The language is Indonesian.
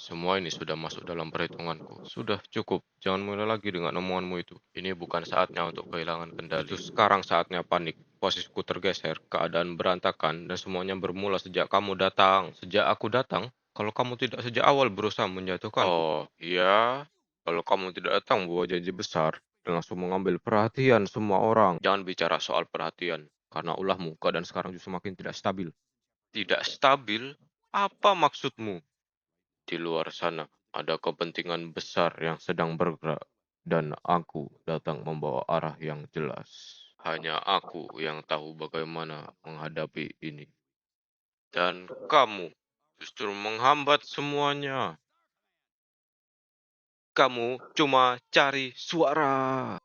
Semua ini sudah masuk dalam perhitunganku. Sudah cukup, jangan mulai lagi dengan omonganmu itu. Ini bukan saatnya untuk kehilangan kendali. Itu sekarang saatnya panik. Posisiku tergeser, keadaan berantakan, dan semuanya bermula sejak kamu datang. Sejak aku datang, kalau kamu tidak sejak awal berusaha menjatuhkanku. Oh, iya. Kalau kamu tidak datang bawa janji besar dan langsung mengambil perhatian semua orang. Jangan bicara soal perhatian, karena ulahmu keadaan sekarang justru makin tidak stabil. Tidak stabil? Apa maksudmu? Di luar sana ada kepentingan besar yang sedang bergerak, dan aku datang membawa arah yang jelas. Hanya aku yang tahu bagaimana menghadapi ini. Dan kamu justru menghambat semuanya. Kamu cuma cari suara.